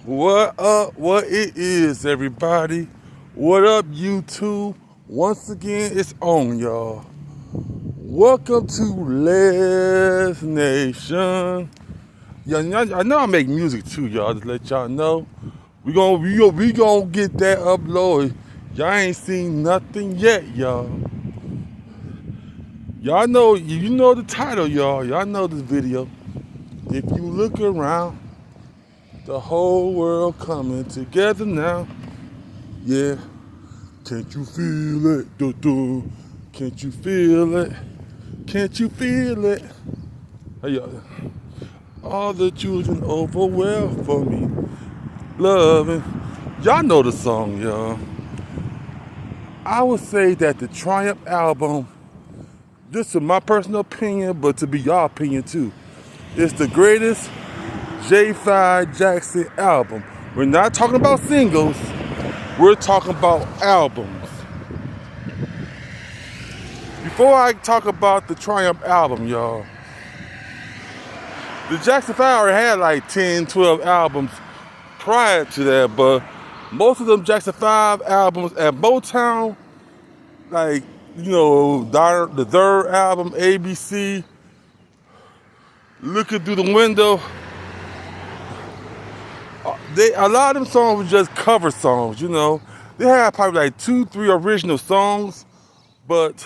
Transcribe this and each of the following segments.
What up? What it is, everybody? What up, YouTube? Once again, it's on, y'all. Welcome to Les Nation. I know I make music too, y'all. To let y'all know, we gonna get that uploaded. Y'all ain't seen nothing yet, y'all. Y'all know you know the title, y'all. Y'all know this video. If you look around, the whole world coming together now. Yeah. Can't you feel it? Do-do. Can't you feel it? Can't you feel it? Hey, y'all. All the children overwhelmed for me. Loving. Y'all know the song, y'all. I would say that the Triumph album, this is my personal opinion, but to be y'all opinion too, it's the greatest J5 Jackson album. We're not talking about singles. We're talking about albums. Before I talk about the Triumph album, y'all, the Jackson 5 already had like 10, 12 albums prior to that, but most of them Jackson 5 albums at Motown, like, the third album, ABC, Looking Through the Window, a lot of them songs were just cover songs, They had probably like 2, 3 original songs, but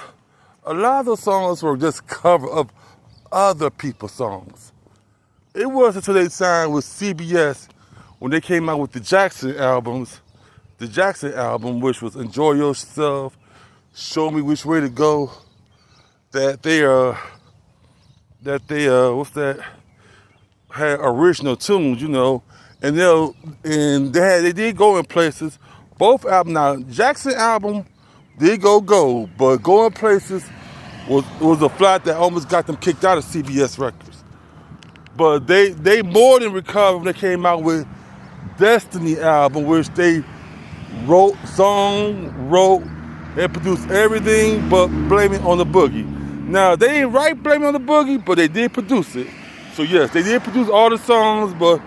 a lot of those songs were just cover of other people's songs. It wasn't until they signed with CBS when they came out with the Jackson albums, the Jackson album, which was Enjoy Yourself, Show Me Which Way to Go, that they had original tunes, and they did go in places. Both albums, now Jackson album did go, but Going Places was a flop that almost got them kicked out of CBS Records. But they more than recovered when they came out with Destiny album, which they wrote, and produced everything but Blame It on the Boogie. Now, they didn't write Blame It on the Boogie, but they did produce it. So yes, they did produce all the songs, but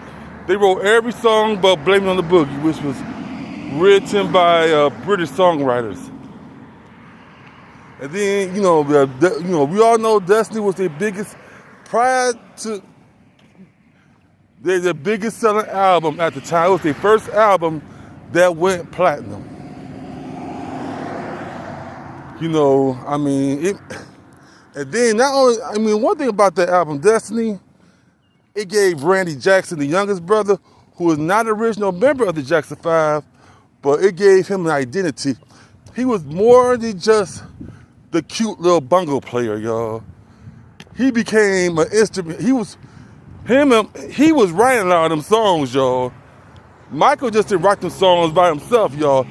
they wrote every song but Blame It on the Boogie, which was written by British songwriters. And then, we all know Destiny was their biggest, prior to, their biggest selling album at the time. It was their first album that went platinum. And then one thing about that album, Destiny, it gave Randy Jackson, the youngest brother, who was not an original member of the Jackson 5, but it gave him an identity. He was more than just the cute little bongo player, y'all. He became an instrument. He was writing a lot of them songs, y'all. Michael just didn't write them songs by himself, y'all,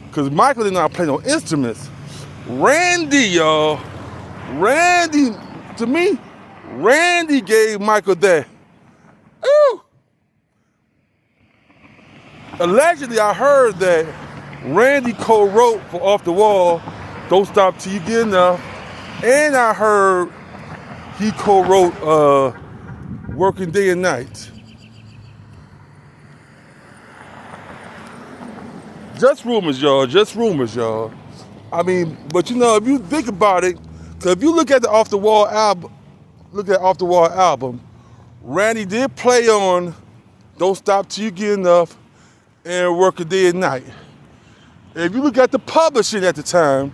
because Michael did not play no instruments. Randy, to me, Randy gave Michael that. Ooh. Allegedly, I heard that Randy co-wrote for Off the Wall, Don't Stop Till You Get Enough, and I heard he co-wrote Working Day and Night. Just rumors, y'all. But if you think about it, because if you look at the Off the Wall album, Randy did play on Don't Stop Till You Get Enough and Working Day and Night. And if you look at the publishing at the time,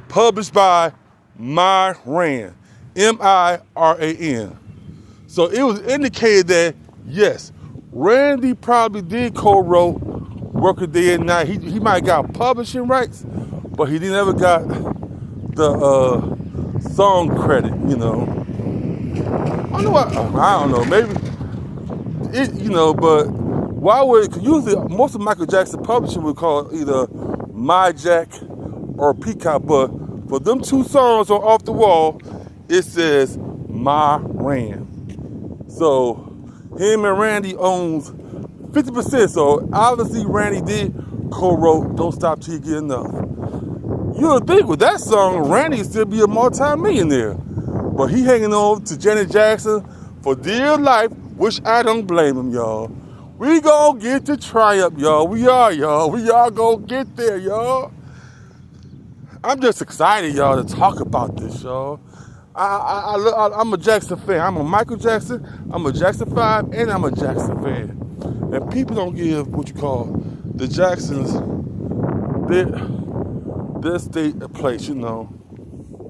published by Myran, Miran. So it was indicated that, yes, Randy probably did co-wrote Working Day and Night. He might have got publishing rights, but he never got the song credit, I don't know, maybe, but why would, cause usually most of Michael Jackson publishing would call either My Jack or Peacock, but for them two songs on Off the Wall, it says Myran. So him and Randy owns 50%, so obviously Randy did co-wrote Don't Stop Till You Get Enough. You would think with that song, Randy would still be a multi-millionaire. But he hanging on to Janet Jackson for dear life, which I don't blame him, y'all. We gonna get to triumph, y'all. We are, y'all. We are gonna get there, y'all. I'm just excited, y'all, to talk about this, y'all. I'm a Jackson fan. I'm a Michael Jackson, I'm a Jackson 5, and I'm a Jackson fan. And people don't give what you call the Jacksons their state of place, you know.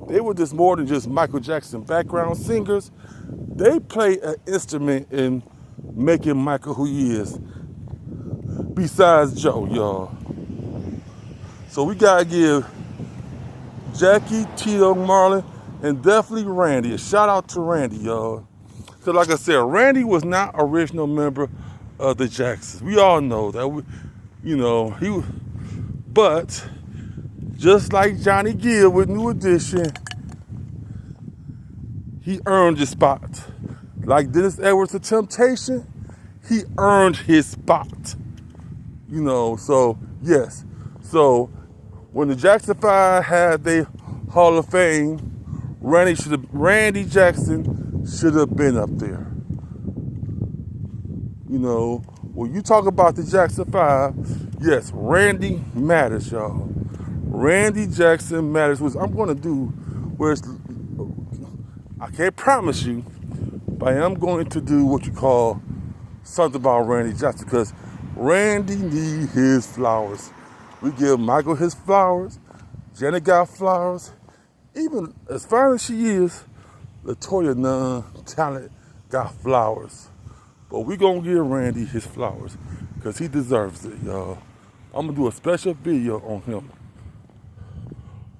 They were just more than just Michael Jackson background singers. They play an instrument in making Michael who he is, besides Joe, y'all. So we gotta give Jackie, Tito, Marlon, and definitely Randy. A shout out to Randy, y'all. So like I said, Randy was not original member of the Jacksons. We all know that. But just like Johnny Gill with New Edition, he earned his spot. Like Dennis Edwards of Temptation, he earned his spot. So yes. So when the Jackson 5 had their Hall of Fame, Randy Jackson should have been up there. When you talk about the Jackson 5, yes, Randy matters, y'all. Randy Jackson matters, which I'm going to do, where I can't promise you, but I am going to do what you call something about Randy Jackson, because Randy needs his flowers. We give Michael his flowers, Janet got flowers, even as fine as she is, LaToya Nunn-Talent got flowers. But we gonna give Randy his flowers, because he deserves it, y'all. I'm gonna do a special video on him.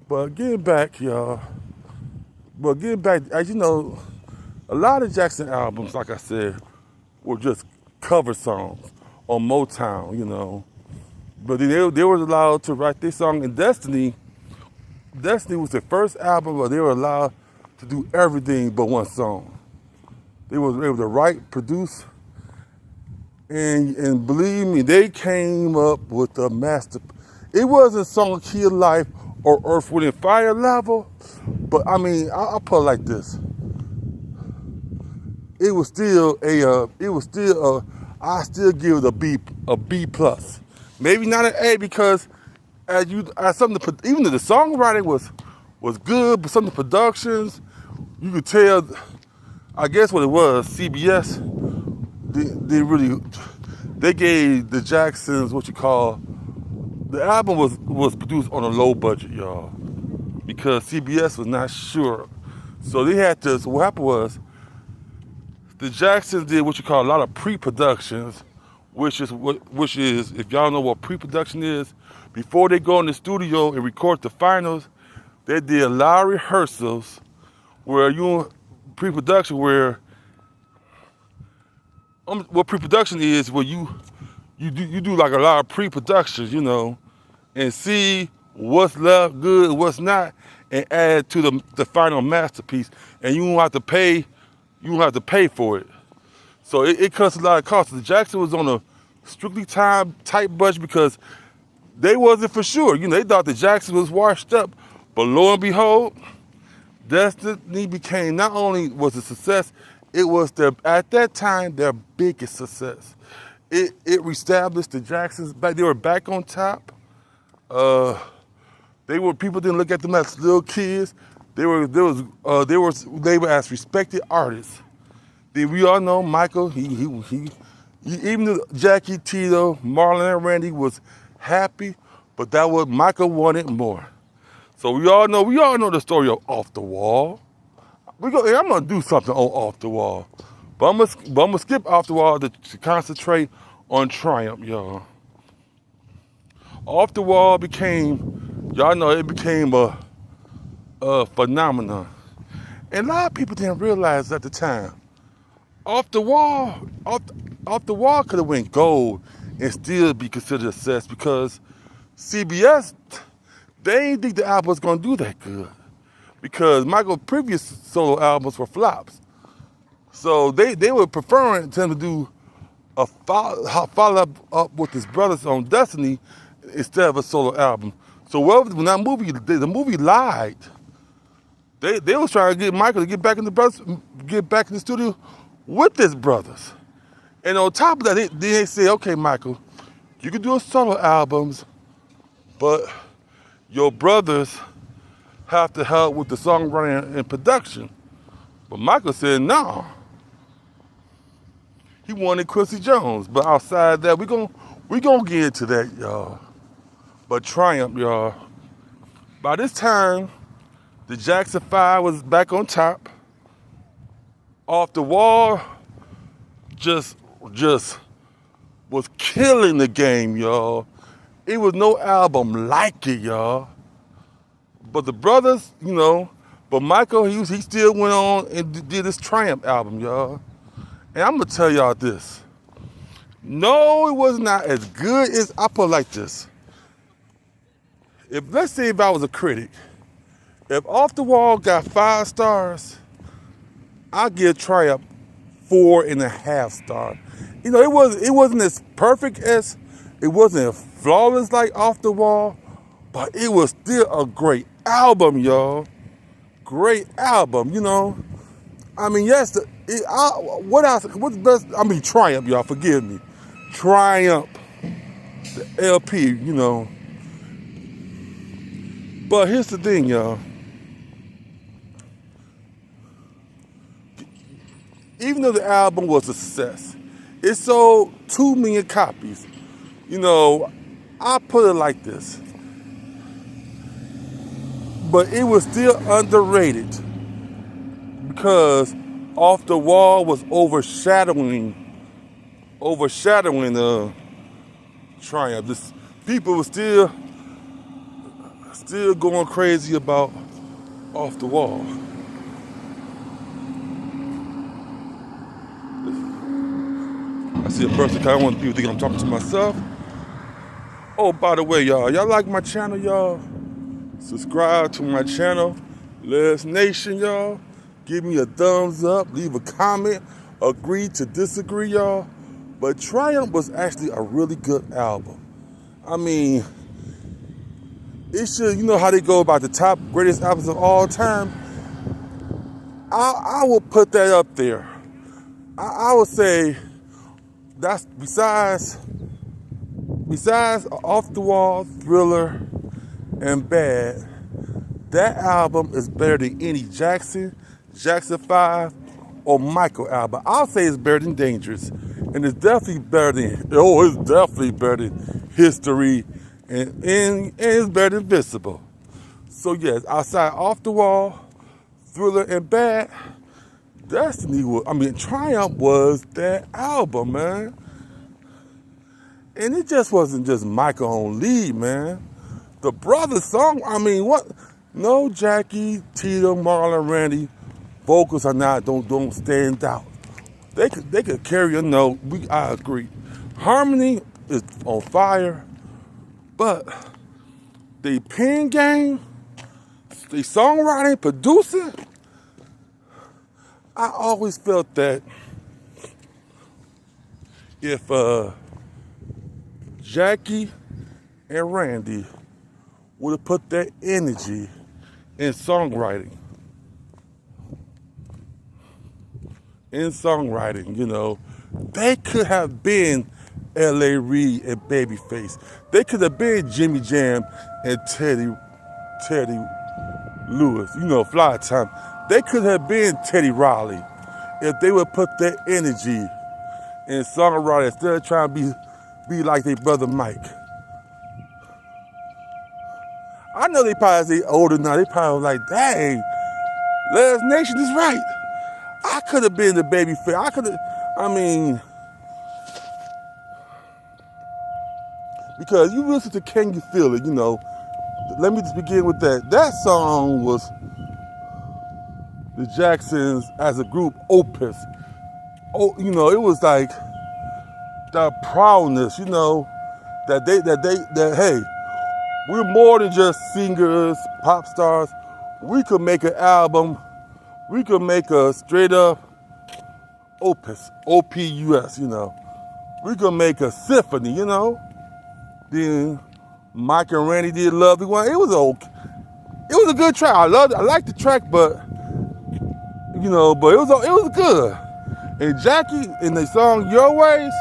But getting back, y'all, as you know, a lot of Jackson albums, like I said, were just cover songs on Motown, But they were allowed to write their song. And Destiny was the first album where they were allowed to do everything but one song. They were able to write, produce, and believe me, they came up with a master. It wasn't Song Key of Life or Earth, Wind and Fire level, but I mean, I'll put it like this. It was still I still give it a B plus. Maybe not an A, because even the songwriting was good, but some of the productions, you could tell, I guess what it was, CBS, they gave the Jacksons the album was produced on a low budget, y'all, because CBS was not sure. So what happened was, the Jacksons did what you call a lot of pre-productions, which is, if y'all know what pre-production is, before they go in the studio and record the finals, they did a lot of rehearsals pre-production where, what pre-production is, where you do like a lot of pre-productions, and see what's left good and what's not, and add to the final masterpiece, and you don't have to pay for it. So it cuts a lot of costs. The Jackson was on a strictly tight budget, because they wasn't for sure. They thought the Jackson was washed up, but lo and behold, Destiny became, not only was a success, it was at that time their biggest success. It reestablished the Jacksons back. They were back on top. People didn't look at them as little kids. They were as respected artists. Then we all know Michael. Even Jackie, Tito, Marlon, and Randy was happy, but Michael wanted more. So we all know the story of Off the Wall. I'm gonna do something on Off the Wall, but I'm gonna skip Off the Wall to concentrate on Triumph, y'all. Off the Wall became a phenomenon, and a lot of people didn't realize at the time. Off the Wall could have went gold and still be considered a success, because CBS, they didn't think the album was gonna do that good, because Michael's previous solo albums were flops. So they were preferring him to do a follow up with his brothers on Destiny instead of a solo album. So when the movie lied, they was trying to get Michael to get back in the studio with his brothers. And on top of that, they say, okay, Michael, you can do a solo albums, but your brothers have to help with the songwriting and production. But Michael said, no. He wanted Quincy Jones. But outside that, we gonna get into that, y'all. But Triumph, y'all. By this time, the Jackson 5 was back on top. Off the Wall just was killing the game, y'all. It was no album like it, y'all. But the brothers, but Michael, he still went on and did his Triumph album, y'all. And I'm gonna tell y'all this. No, it was not as good as, I put it like this. Let's say if I was a critic, if Off the Wall got 5 stars, I'll give Triumph 4.5 stars. It wasn't as perfect as, it wasn't flawless like Off the Wall, but it was still a great album, y'all. Great album, I mean, yes, what's best? I mean, Triumph, y'all, forgive me. Triumph, the LP, But here's the thing, y'all. Even though the album was a success, it sold 2 million copies. I put it like this. But it was still underrated because Off the Wall was overshadowing Triumph. People were still going crazy about Off the Wall. I see a person, I don't want people to think I'm talking to myself. Oh, by the way, y'all like my channel, y'all? Subscribe to my channel, Les Nation, y'all. Give me a thumbs up, leave a comment, agree to disagree, y'all. But Triumph was actually a really good album. I mean, it should, how they go about the top greatest albums of all time? I will put that up there. I would say that's besides Off the Wall, Thriller, and Bad, that album is better than any Jackson 5, or Michael album. I'll say it's better than Dangerous. And it's definitely better than History, and it's better than Visible. So yes, outside Off the Wall, Thriller, and Bad, Triumph was that album, man. And it just wasn't just Michael on lead, man. The brothers song, what? No, Jackie, Tito, Marlon, Randy, vocals are don't stand out. They could carry a note. I agree. Harmony is on fire, but the pen game, the songwriting, producing, I always felt that if Jackie and Randy would have put that energy in songwriting, they could have been L.A. Reid and Babyface. They could have been Jimmy Jam and Teddy Lewis, Fly Time. They could have been Teddy Riley if they would put their energy in songwriting instead of trying to be like their brother Mike. I know they probably older now. They probably like, dang, Les Nation is right. I could have been the Babyface. Because you listen to Can You Feel It, Let me just begin with that. That song was the Jacksons as a group opus. Oh, it was like that proudness, that hey, we're more than just singers, pop stars. We could make an album. We could make a straight up opus, OPUS, We could make a symphony, Then Mike and Randy did Lovely One. It was okay. It was a good track. I liked the track, but it was good. And Jackie, in the song Your Ways,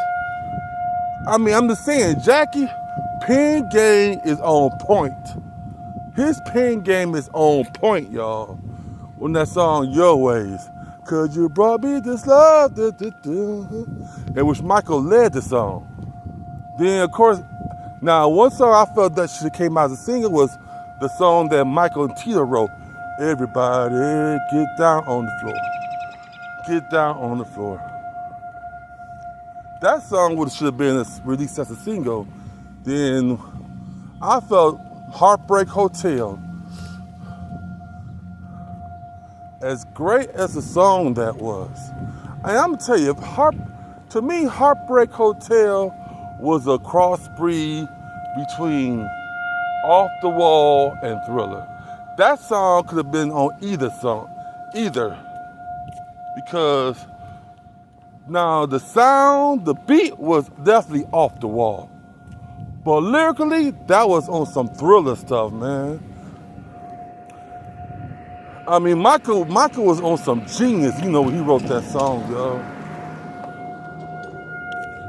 I mean, I'm just saying, Jackie, pen game is on point. His pen game is on point, y'all. On that song Your Ways. Cause you brought me this love, in which Michael led the song. Then, of course, now one song I felt that should have came out as a single was the song that Michael and Tito wrote. Everybody get down on the floor. Get down on the floor. That song should have been released as a single. Then I felt Heartbreak Hotel. As great as the song that was. And I'm gonna tell you, to me, Heartbreak Hotel was a crossbreed between Off the Wall and Thriller. That song could have been on either. Because now the sound, the beat was definitely off the wall. But lyrically, that was on some Thriller stuff, man. I mean, Michael was on some genius, when he wrote that song, yo.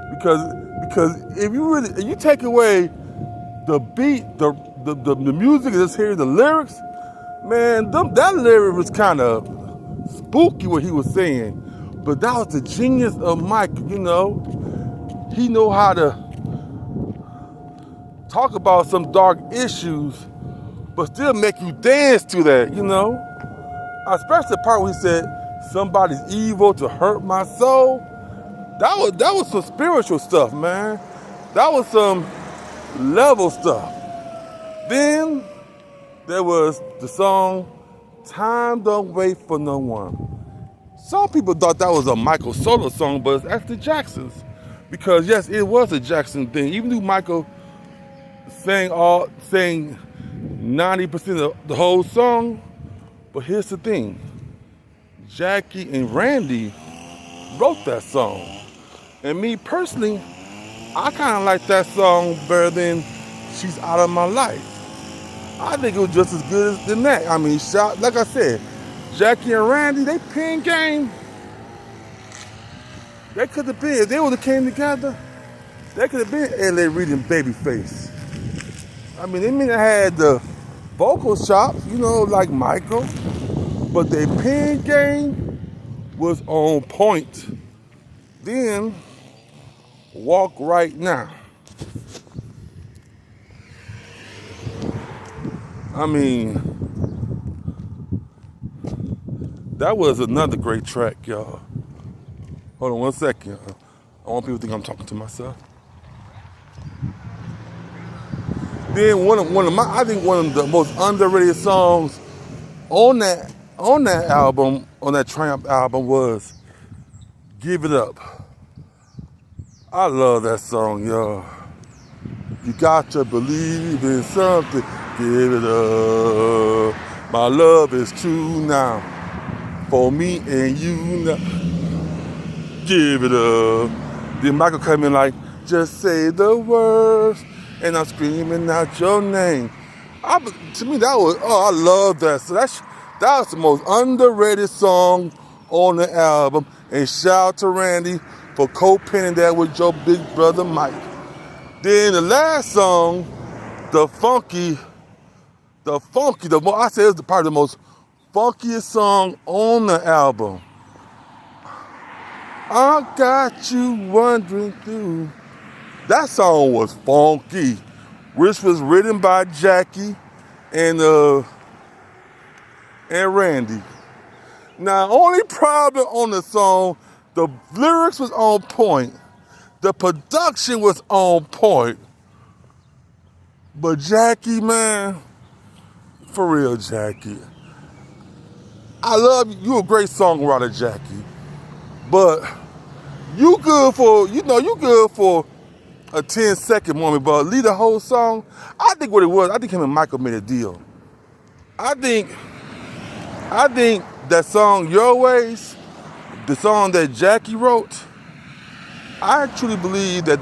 Because if you take away the beat, the music, and just hear the lyrics, man, that lyric was kind of spooky what he was saying. But that was the genius of Mike, He know how to talk about some dark issues, but still make you dance to that, Especially the part where he said, somebody's evil to hurt my soul. That was some spiritual stuff, man. That was some level stuff. Then there was the song, Time Don't Wait for No One. Some people thought that was a Michael solo song, but it's actually Jackson's. Because yes, it was a Jackson thing. Even though Michael sang 90% of the whole song, but here's the thing. Jackie and Randy wrote that song. And me personally, I kind of like that song better than She's Out of My Life. I think it was just as good as that. I mean, like I said, Jackie and Randy, they pen game. They could have been, if they would have came together, they could have been L.A. Reid and Babyface. I mean, they may have had the vocal chops, like Michael, but their pen game was on point. Then, Walk Right Now. I mean, that was another great track, y'all. Hold on 1 second. I want people to think I'm talking to myself. Then I think one of the most underrated songs on that album, on that Triumph album, was Give It Up. I love that song, y'all. You got to believe in something. Give it up. My love is true now. For me and you now. Give it up. Then Michael came in like, just say the words. And I'm screaming out your name. To me, I love that. So that was the most underrated song on the album. And shout out to Randy for co-penning that with your big brother Mike. Then the last song, I say it's probably the most funkiest song on the album. I got you wandering through. That song was funky, which was written by Jackie and Randy. Now, only problem on the song, the lyrics was on point, the production was on point, but Jackie, man, for real, Jackie, I love you. You're a great songwriter, Jackie, but you good for a 10-second moment, but lead the whole song. I think what it was, I think him and Michael made a deal. I think that song Your Ways, the song that Jackie wrote, I truly believe that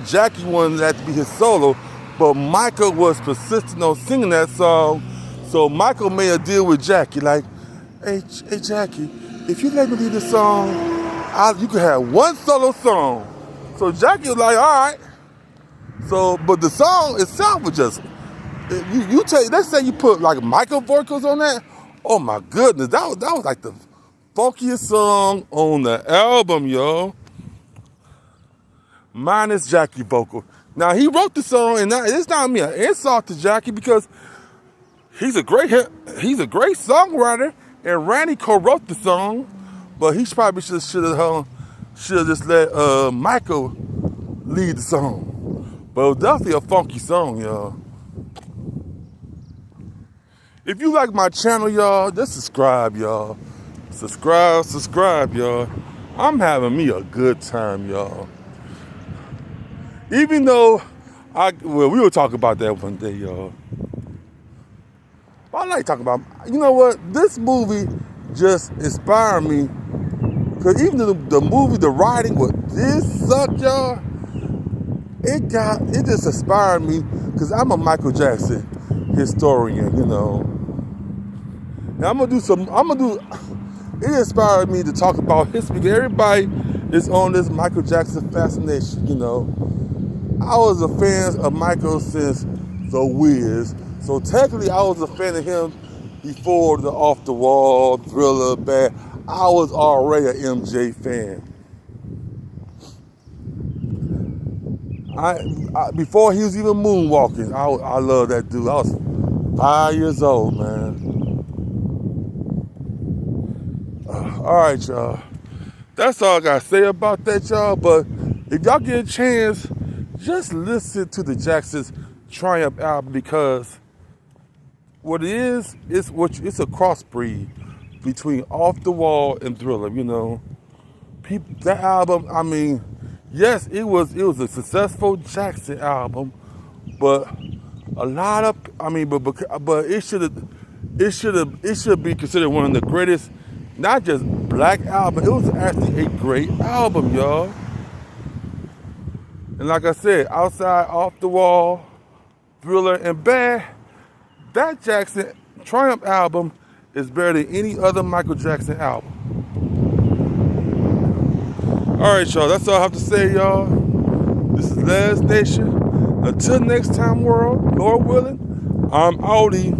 Jackie wanted that to be his solo, but Michael was persistent on singing that song, so Michael made a deal with Jackie, like, hey Jackie, if you let me lead the song, You could have one solo song. So Jackie was like, all right. So, but the song itself was just, you take, let's say you put like Michael vocals on that. Oh my goodness, that was like the funkiest song on the album, yo. Minus Jackie vocal. Now he wrote the song, and it's not me an insult to Jackie because he's a great songwriter, and Randy co-wrote the song, but he probably should have just let Michael lead the song. But it was definitely a funky song, y'all. If you like my channel, y'all, just subscribe, y'all. Subscribe, y'all. I'm having me a good time, y'all. Even though we will talk about that one day, y'all. I like talking about, you know what? This movie just inspired me. Because even the movie, the writing with this suck, y'all, it just inspired me. Because I'm a Michael Jackson historian, you know. And it inspired me to talk about history. Everybody is on this Michael Jackson fascination, you know. I was a fan of Michael since The Wiz. So technically I was a fan of him before the Off the Wall, Thriller, Bad. I was already an MJ fan. Before he was even moonwalking, I love that dude. I was 5 years old, man. All right, y'all. That's all I got to say about that, y'all. But if y'all get a chance, just listen to the Jacksons' Triumph album because what it is, it's a crossbreed between Off the Wall and Thriller, you know. That album, I mean, yes, it was a successful Jackson album, but a lot of, I mean, but it should be considered one of the greatest, not just black album. It was actually a great album, y'all. And like I said, outside, Off the Wall, Thriller, and Bad, that Jackson Triumph album is better than any other Michael Jackson album. All right, y'all. That's all I have to say, y'all. This is Last Nation. Until next time, world, Lord willing, I'm outie.